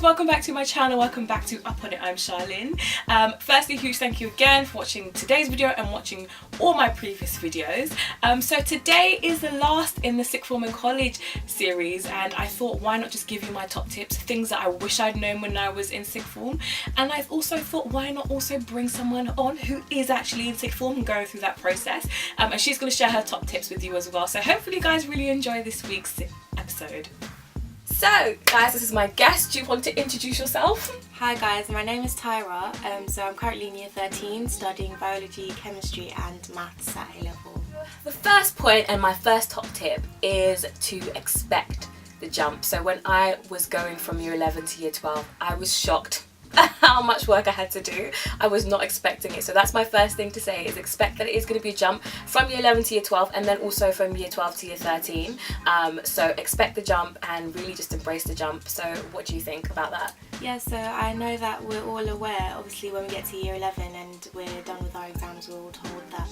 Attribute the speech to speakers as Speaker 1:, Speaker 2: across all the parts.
Speaker 1: welcome back to my channel, welcome back to Up On It. I'm Charlene. Firstly, huge thank you again for watching today's video and watching all my previous videos. So today is the last in the Sixth Form in College series, and I thought why not just give you my top tips, things that I wish I'd known when I was in Sixth Form. And I've also thought why not also bring someone on who is actually in Sixth Form and go through that process, and she's going to share her top tips with you as well. So hopefully you guys really enjoy this week's episode. So guys, this is my guest. Do you want to introduce yourself?
Speaker 2: Hi guys, my name is Tyra. So I'm currently in year 13 studying biology, chemistry and maths at A-level.
Speaker 1: The first point and my first top tip is to expect the jump. So when I was going from year 11 to year 12, I was shocked how much work I had to do. I was not expecting it. So that's my first thing to say, is expect that it is going to be a jump from year 11 to year 12 and then also from year 12 to year 13. So expect the jump and really just embrace the jump. So what do you think about that?
Speaker 2: Yeah, so I know that we're all aware, obviously when we get to year 11 and we're done with our exams, we're all told that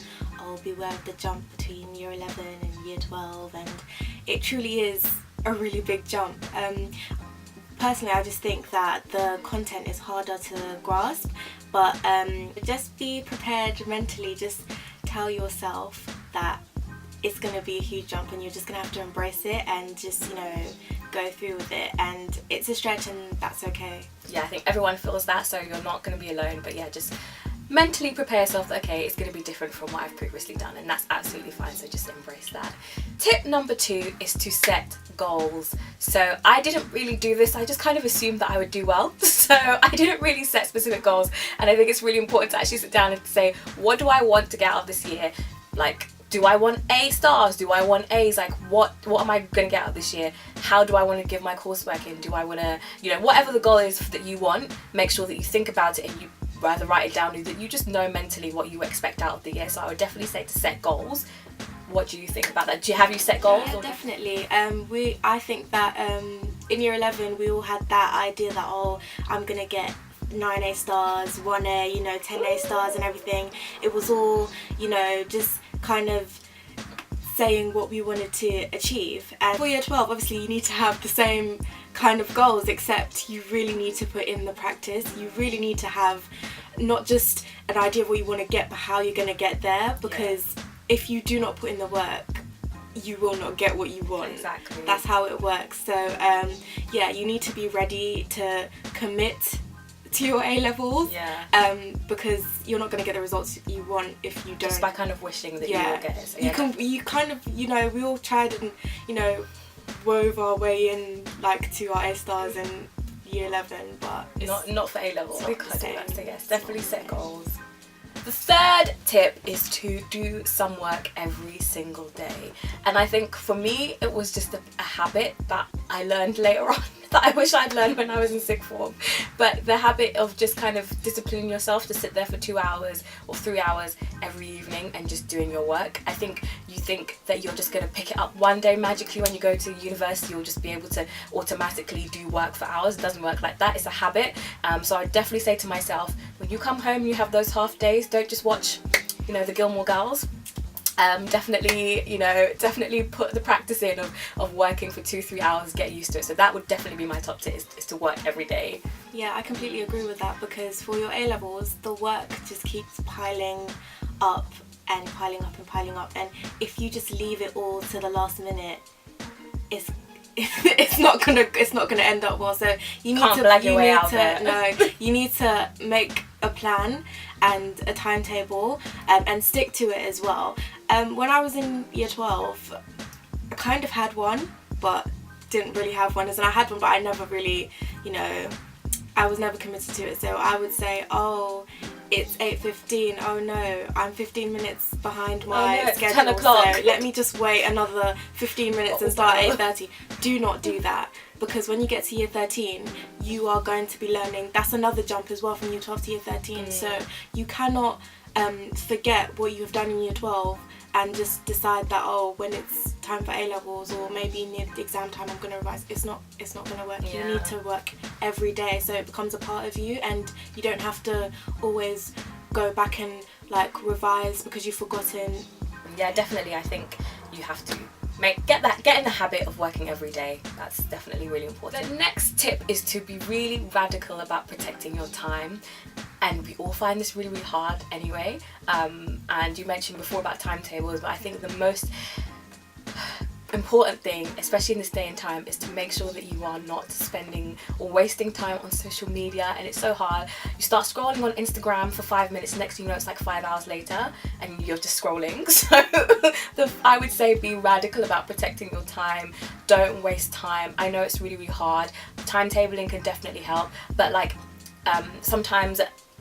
Speaker 2: beware of the jump between year 11 and year 12, and it truly is a really big jump. Personally, I just think that the content is harder to grasp, but just be prepared mentally. Just tell yourself that it's going to be a huge jump and you're just going to have to embrace it and just, you know, go through with it. And it's a stretch and that's okay.
Speaker 1: Yeah, I think everyone feels that, so you're not going to be alone. But yeah, just mentally prepare yourself that, okay, it's going to be different from what I've previously done, and that's absolutely fine, so just embrace that. Tip number 2 is to set goals. So I didn't really do this, I just kind of assumed that I would do well, so I didn't really set specific goals, and I think it's really important to actually sit down and say, what do I want to get out of this year? Like, do I want A stars? Do I want A's? Like, what am I going to get out of this year? How do I want to give my coursework in? Do I want to, you know, whatever the goal is that you want, make sure that you think about it and you rather write it down, that you just know mentally what you expect out of the year. So I would definitely say to set goals. What do you think about that? Have you set goals?
Speaker 2: Yeah, definitely. I think that in year 11 we all had that idea that, oh, I'm gonna get 9 A stars, 1 A, you know, 10 A stars and everything. It was all, you know, just kind of saying what we wanted to achieve. And for year 12, obviously you need to have the same kind of goals, except you really need to put in the practice. You really need to have not just an idea of what you want to get, but how you're going to get there, because if you do not put in the work, you will not get what you want.
Speaker 1: Exactly.
Speaker 2: That's how it works. So yeah, you need to be ready to commit to your A-levels, because you're not going to get the results you want if you don't. Just
Speaker 1: by kind of wishing that you will get it. So
Speaker 2: you kind of, you know, we all tried and, you know, wove our way in, like, to our A stars in year 11, but
Speaker 1: not for A-levels. We can't do that. So yes, definitely set goals. The third tip is to do some work every single day, and I think for me it was just a habit that I learned later on that I wish I'd learned when I was in Sixth Form. But the habit of just kind of disciplining yourself to sit there for 2 hours or 3 hours every evening and just doing your work. I think you think that you're just going to pick it up one day magically when you go to university, you'll just be able to automatically do work for hours. It doesn't work like that. It's a habit. So I definitely say to myself, when you come home, you have those half days, don't just watch, you know, the Gilmore Girls. Definitely put the practice in of working for 2-3 hours, get used to it. So that would definitely be my top tip, is to work every day.
Speaker 2: Yeah, I completely agree with that, because for your A-levels, the work just keeps piling up and piling up and piling up, and if you just leave it all to the last minute, it's not gonna end up well. So you need to make a plan and a timetable, and stick to it as well. When I was in year 12, I kind of had one, but didn't really have one. And I had one, but I never really, you know, I was never committed to it. So I would say, oh, it's 8:15. Oh no, I'm 15 minutes behind my schedule.
Speaker 1: 10 o'clock.
Speaker 2: So let me just wait another 15 minutes and start at 8:30. Do not do that, because when you get to year 13, you are going to be learning. That's another jump as well, from year 12 to year 13. So you cannot forget what you have done in year 12 and just decide that, oh, when it's time for A-levels or maybe near the exam time, I'm going to revise. It's not going to work. You need to work every day, so it becomes a part of you, and you don't have to always go back and like revise because you've forgotten.
Speaker 1: Yeah, definitely. I think you have to get in the habit of working every day. That's definitely really important. The next tip is to be really radical about protecting your time. And we all find this really, really hard anyway. And you mentioned before about timetables, but I think the most important thing, especially in this day and time, is to make sure that you are not spending or wasting time on social media. And it's so hard. You start scrolling on Instagram for 5 minutes, next thing you know it's like 5 hours later and you're just scrolling. So I would say be radical about protecting your time. Don't waste time. I know it's really, really hard. Timetabling can definitely help, but like sometimes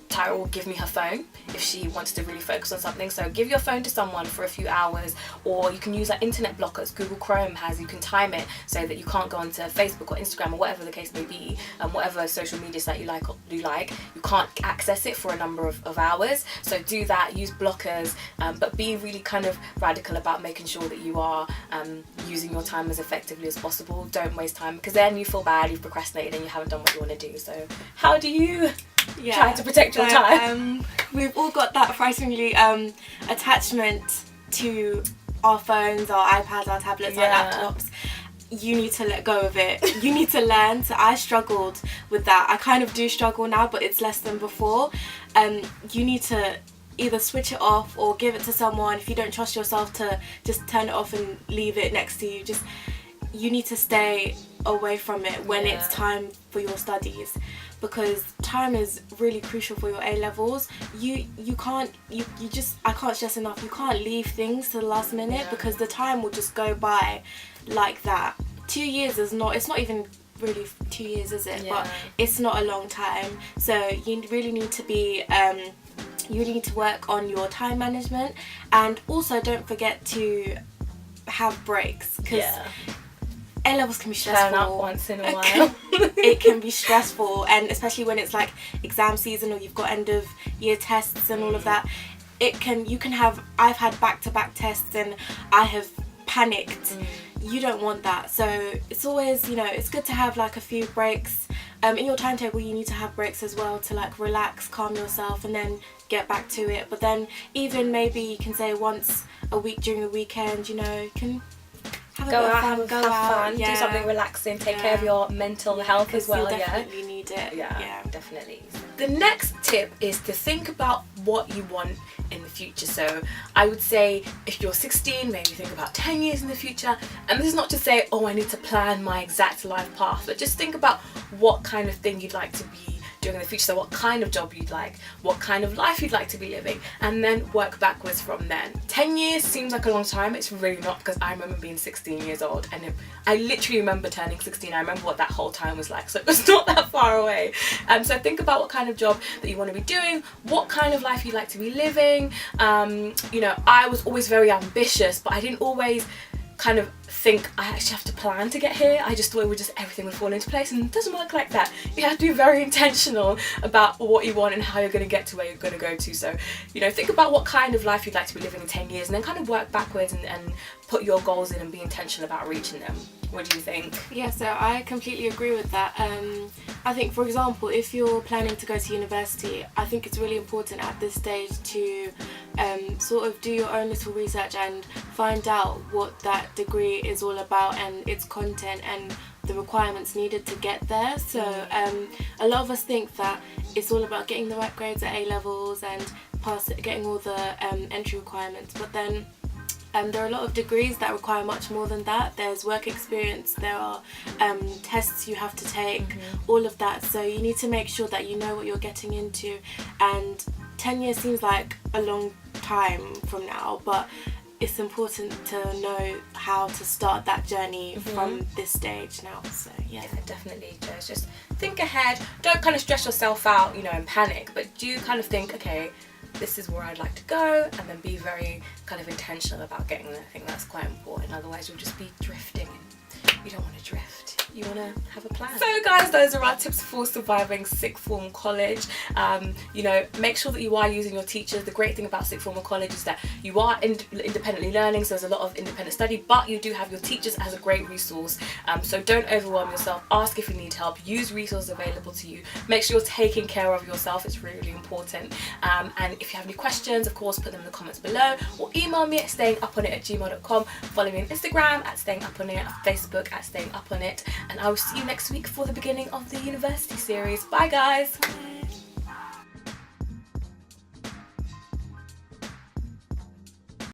Speaker 1: Tyra will give me her phone if she wants to really focus on something. So give your phone to someone for a few hours, or you can use like internet blockers. Google Chrome has, you can time it so that you can't go onto Facebook or Instagram or whatever the case may be, whatever social media site you like, you can't access it for a number of hours. So do that, use blockers, but be really kind of radical about making sure that you are using your time as effectively as possible. Don't waste time, because then you feel bad, you've procrastinated and you haven't done what you want to do. So how do you try to protect your time?
Speaker 2: We've all got that frighteningly attachment to our phones, our iPads, our tablets, our laptops. You need to let go of it. You need to learn. So I struggled with that. I kind of do struggle now, but it's less than before. You need to either switch it off or give it to someone. If you don't trust yourself to just turn it off and leave it next to you, you need to stay away from it when it's time for your studies, because time is really crucial for your A-levels. I can't stress enough, you can't leave things to the last minute, because the time will just go by like that. 2 years is not, it's not even really 2 years, is it? But it's not a long time. So you really need to be you need to work on your time management, and also don't forget to have breaks, because A-levels can be stressful.
Speaker 1: Turn up once in a while.
Speaker 2: It can be stressful, and especially when it's like exam season or you've got end of year tests and all of that. I've had back-to-back tests and I have panicked. You don't want that. So it's always, it's good to have like a few breaks. In your timetable you need to have breaks as well, to like relax, calm yourself, and then get back to it. But then even maybe you can say once a week during the weekend, you can go out, have fun,
Speaker 1: do something relaxing, take care of your mental health as well.
Speaker 2: You definitely need it.
Speaker 1: Yeah, definitely. The next tip is to think about what you want in the future. So I would say if you're 16, maybe think about 10 years in the future. And this is not to say, oh, I need to plan my exact life path, but just think about what kind of thing you'd like to be doing in the future. So what kind of job you'd like, what kind of life you'd like to be living, and then work backwards from then. 10 years seems like a long time. It's really not, because I remember being 16 years old, and I literally remember turning 16. I remember what that whole time was like, so it was not that far away. So think about what kind of job that you want to be doing, what kind of life you'd like to be living. I was always very ambitious, but I didn't always kind of think I actually have to plan to get here. I just thought everything would fall into place, and it doesn't work like that. You have to be very intentional about what you want and how you're going to get to where you're going to go to. So think about what kind of life you'd like to be living in 10 years, and then kind of work backwards and put your goals in and be intentional about reaching them. What do you think?
Speaker 2: Yeah, so I completely agree with that. I think, for example, if you're planning to go to university, I think it's really important at this stage to sort of do your own little research and find out what that degree is all about and its content and the requirements needed to get there. So a lot of us think that it's all about getting the right grades at A-levels and getting all the entry requirements, but then there are a lot of degrees that require much more than that. There's work experience, there are tests you have to take, all of that. So you need to make sure that you know what you're getting into. And 10 years seems like a long time from now, but it's important to know how to start that journey from this stage now. So yeah,
Speaker 1: definitely. Just think ahead. Don't kind of stress yourself out, and panic, but do kind of think, okay, this is where I'd like to go, and then be very kind of intentional about getting there. I think that's quite important, otherwise you'll just be drifting you don't want to drift. You want to have a plan. So guys, those are our tips for surviving sixth form college. You know, make sure that you are using your teachers. The great thing about sixth form college is that you are independently learning, so there's a lot of independent study, but you do have your teachers as a great resource. So don't overwhelm yourself. Ask if you need help. Use resources available to you. Make sure you're taking care of yourself. It's really, really important. And if you have any questions, of course, put them in the comments below, or email me at stayinguponit@gmail.com. Follow me on Instagram at stayinguponit, Facebook at stayinguponit, and I will see you next week for the beginning of the university series. Bye guys.
Speaker 2: Bye.